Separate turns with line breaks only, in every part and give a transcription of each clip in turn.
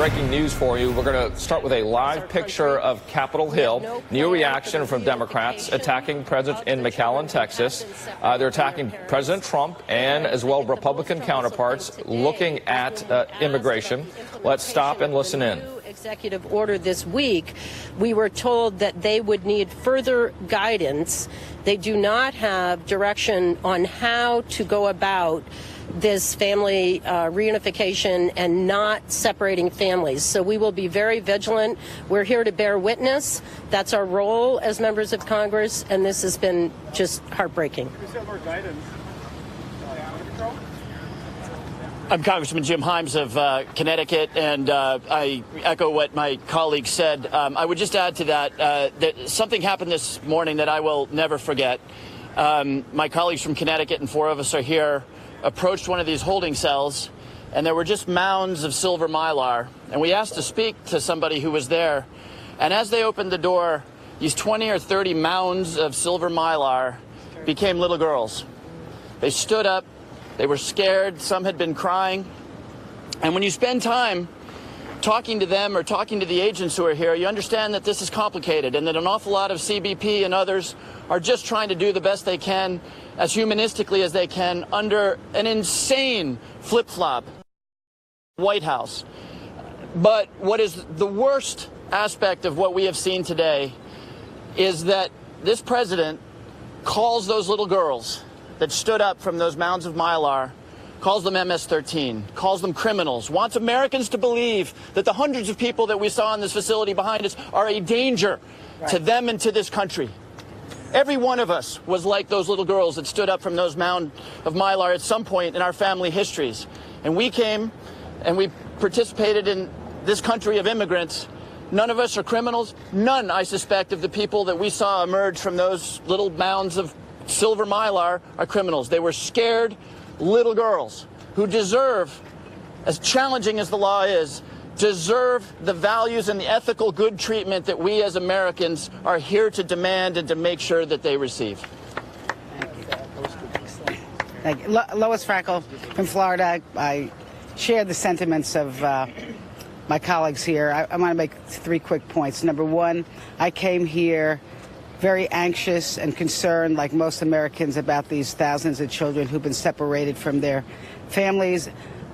breaking news for you. We're going to start with a live picture of Capitol Hill. New reaction from Democrats attacking President in McAllen, Texas. They're attacking President Trump and as well Republican counterparts looking at immigration. Let's stop and listen in.
Executive order this week, we were told that they would need further guidance. They do not have direction on how to go about this family reunification and not separating families. So we will be very vigilant. We're here to bear witness. That's our role as members of Congress, and this has been just heartbreaking.
More guidance.
I'm Congressman Jim Himes of Connecticut, and I echo what my colleague said. I would just add to that that something happened this morning that I will never forget. My colleagues from Connecticut, and four of us are here, approached one of these holding cells, and there were just mounds of silver mylar. And we asked to speak to somebody who was there. And as they opened the door, these 20 or 30 mounds of silver mylar became little girls. They stood up. They were scared. Some had been crying. And when you spend time talking to them or talking to the agents who are here, you understand that this is complicated and that an awful lot of CBP and others are just trying to do the best they can, as humanistically as they can, under an insane flip-flop White House. But what is the worst aspect of what we have seen today is that this president calls those little girls that stood up from those mounds of mylar, calls them MS-13, calls them criminals, wants Americans to believe that the hundreds of people that we saw in this facility behind us are a danger to them and to this country. Every one of us was like those little girls that stood up from those mound of mylar at some point in our family histories. And we came and we participated in this country of immigrants. None of us are criminals. None, I suspect, of the people that we saw emerge from those little mounds of silver mylar are criminals. They were scared little girls who deserve, as challenging as the law is, deserve the values and the ethical good treatment that we as Americans are here to demand and to make sure that they receive.
Thank you. Lois Frackel from Florida. I share the sentiments of my colleagues here. I want to make three quick points. Number one, I came here very anxious and concerned, like most Americans, about these thousands of children who've been separated from their families.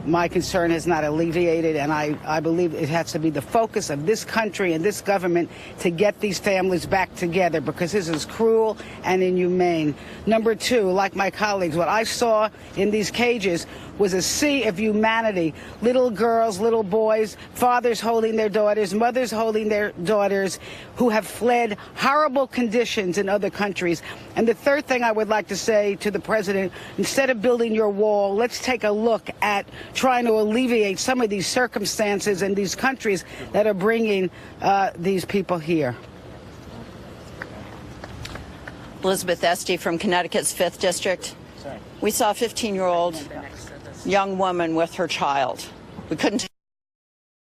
My concern has not alleviated, and I believe it has to be the focus of this country and this government to get these families back together, because this is cruel and inhumane. Number two, like my colleagues, what I saw in these cages was a sea of humanity. Little girls, little boys, fathers holding their daughters, mothers holding their daughters, who have fled horrible conditions in other countries. And the third thing I would like to say to the president, instead of building your wall, let's take a look at trying to alleviate some of these circumstances in these countries that are bringing these people here.
Elizabeth Esty from Connecticut's 5th District. We saw a 15-year-old young woman with her child. We couldn't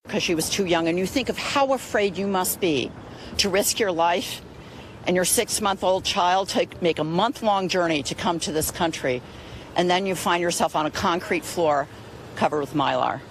because she was too young. And you think of how afraid you must be to risk your life and your 6-month-old child to make a month-long journey to come to this country. And then you find yourself on a concrete floor covered with mylar.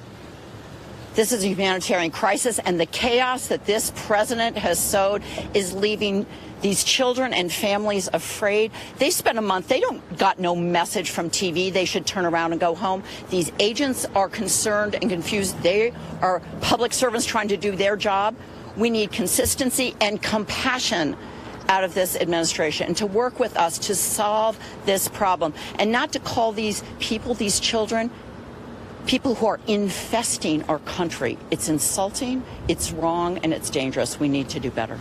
This is a humanitarian crisis, and the chaos that this president has sowed is leaving these children and families afraid. They spent a month, they don't got no message from TV, they should turn around and go home. These agents are concerned and confused. They are public servants trying to do their job. We need consistency and compassion out of this administration, and to work with us to solve this problem, and not to call these people, these children, people who are infesting our country. It's insulting, it's wrong, and it's dangerous. We need to do better.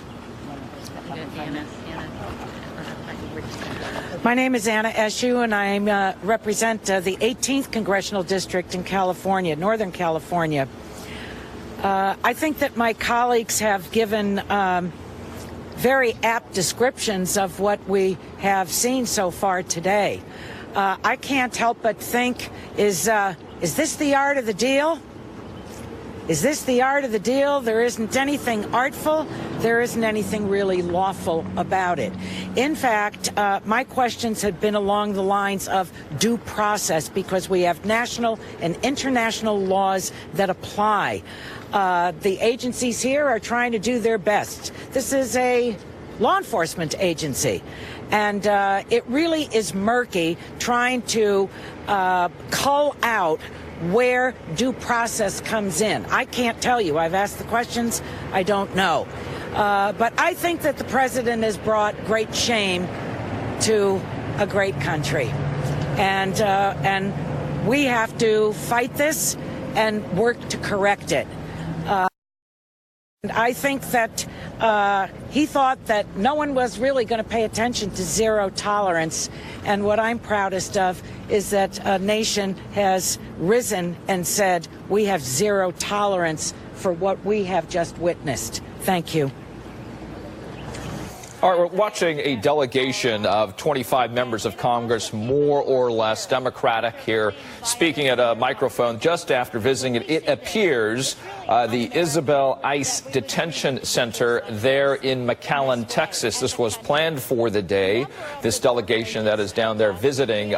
My name is Anna Eshu, and I represent the 18th Congressional District in California, Northern California. I think that my colleagues have given very apt descriptions of what we have seen so far today. I can't help but think, is this the art of the deal? Is this the art of the deal? There isn't anything artful. There isn't anything really lawful about it. In fact, my questions had been along the lines of due process, because we have national and international laws that apply. The agencies here are trying to do their best. This is a law enforcement agency, and it really is murky trying to cull out where due process comes in. I can't tell you. I've asked the questions. I don't know. But I think that the president has brought great shame to a great country. And we have to fight this and work to correct it. And I think that he thought that no one was really going to pay attention to zero tolerance. And what I'm proudest of is that a nation has risen and said we have zero tolerance for what we have just witnessed. Thank you.
All right, we're watching a delegation of 25 members of Congress, more or less Democratic, here, speaking at a microphone just after visiting it appears, the Isabel ICE Detention Center there in McAllen, Texas. This was planned for the day. This delegation that is down there visiting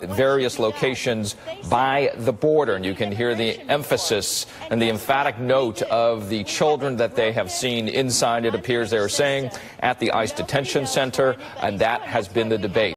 various locations by the border. And you can hear the emphasis and the emphatic note of the children that they have seen inside, it appears they are saying, at the ICE Detention Center, and that has been the debate.